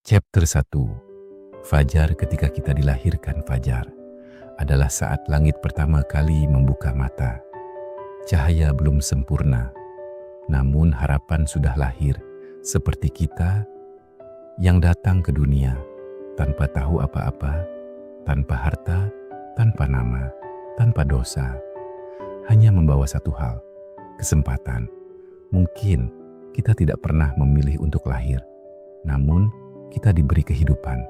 Chapter 1. Fajar. Ketika kita dilahirkan, fajar adalah saat langit pertama kali membuka mata. Cahaya belum sempurna, namun harapan sudah lahir, seperti kita yang datang ke dunia tanpa tahu apa-apa, tanpa harta, tanpa nama, tanpa dosa. Hanya membawa satu hal, kesempatan. Mungkin kita tidak pernah memilih untuk lahir, namun kita diberi kehidupan.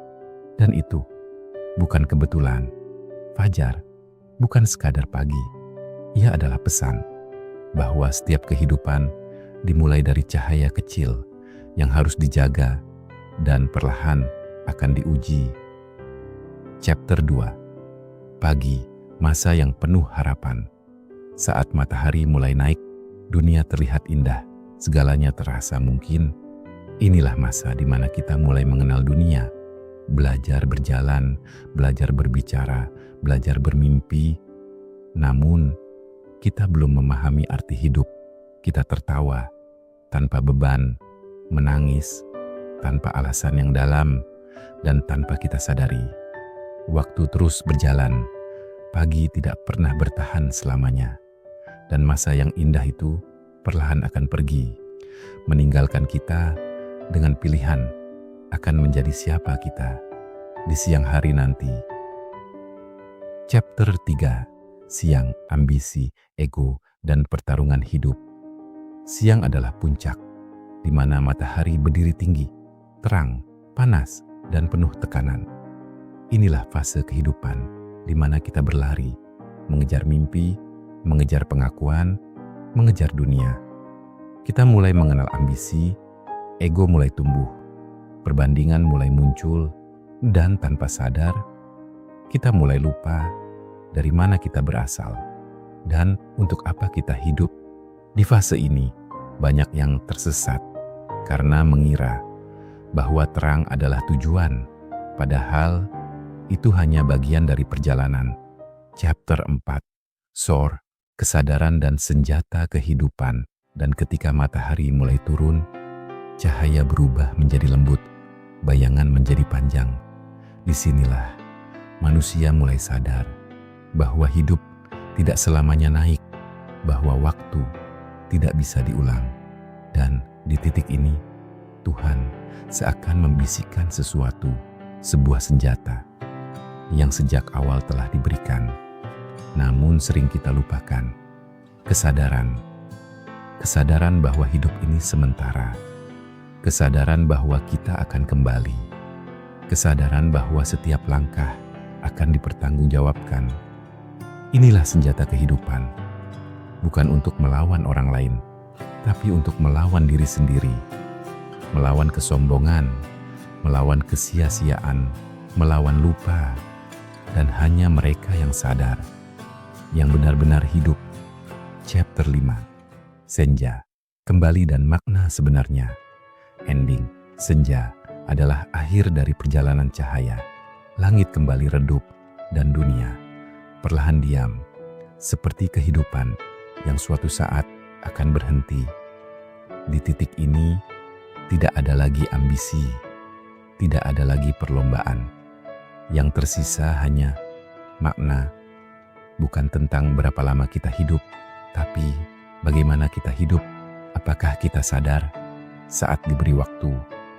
Dan itu bukan kebetulan. Fajar bukan sekadar pagi. Ia adalah pesan bahwa setiap kehidupan dimulai dari cahaya kecil yang harus dijaga dan perlahan akan diuji. Chapter 2. Pagi, masa yang penuh harapan. Saat matahari mulai naik, dunia terlihat indah, segalanya terasa mungkin. Inilah masa di mana kita mulai mengenal dunia, belajar berjalan, belajar berbicara, belajar bermimpi. Namun, kita belum memahami arti hidup. Kita tertawa tanpa beban, menangis tanpa alasan yang dalam, dan tanpa kita sadari. Waktu terus berjalan, pagi tidak pernah bertahan selamanya, dan masa yang indah itu perlahan akan pergi, meninggalkan kita dengan pilihan akan menjadi siapa kita di siang hari nanti. Chapter 3. Siang, ambisi, ego, dan pertarungan hidup. Siang adalah puncak, di mana matahari berdiri tinggi, terang, panas, dan penuh tekanan. Inilah fase kehidupan di mana kita berlari, mengejar mimpi, mengejar pengakuan, mengejar dunia. Kita mulai mengenal ambisi, ego mulai tumbuh, perbandingan mulai muncul, dan tanpa sadar, kita mulai lupa dari mana kita berasal dan untuk apa kita hidup. Di fase ini, banyak yang tersesat karena mengira bahwa terang adalah tujuan, padahal itu hanya bagian dari perjalanan. Chapter 4. SOR, kesadaran dan senjata kehidupan. Dan ketika matahari mulai turun, cahaya berubah menjadi lembut, bayangan menjadi panjang. Disinilah manusia mulai sadar bahwa hidup tidak selamanya naik, bahwa waktu tidak bisa diulang. Dan di titik ini, Tuhan seakan membisikkan sesuatu, sebuah senjata yang sejak awal telah diberikan, namun sering kita lupakan. Kesadaran bahwa hidup ini sementara. Kesadaran bahwa kita akan kembali. Kesadaran bahwa setiap langkah akan dipertanggungjawabkan. Inilah senjata kehidupan. Bukan untuk melawan orang lain, tapi untuk melawan diri sendiri. Melawan kesombongan, melawan kesia-siaan, melawan lupa. Dan hanya mereka yang sadar, yang benar-benar hidup. Chapter 5. Senja, kembali dan makna sebenarnya. Ending, senja adalah akhir dari perjalanan cahaya. Langit kembali redup dan dunia perlahan diam, seperti kehidupan yang suatu saat akan berhenti. Di titik ini, tidak ada lagi ambisi, tidak ada lagi perlombaan. Yang tersisa hanya makna, bukan tentang berapa lama kita hidup, tapi bagaimana kita hidup. Apakah kita sadar saat diberi waktu?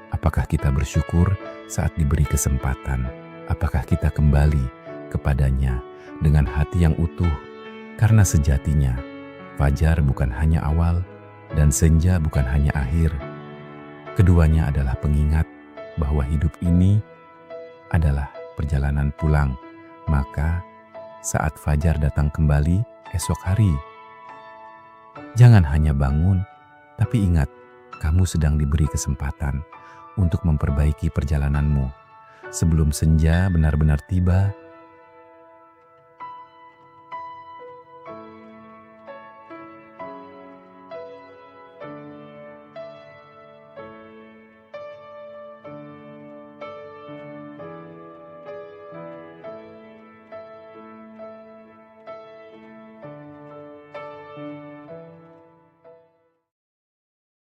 Apakah kita bersyukur saat diberi kesempatan? Apakah kita kembali kepadanya dengan hati yang utuh? Karena sejatinya, fajar bukan hanya awal dan senja bukan hanya akhir. Keduanya adalah pengingat bahwa hidup ini adalah perjalanan pulang. Maka saat fajar datang kembali esok hari, jangan hanya bangun, tapi ingat, kamu sedang diberi kesempatan untuk memperbaiki perjalananmu. Sebelum senja benar-benar tiba,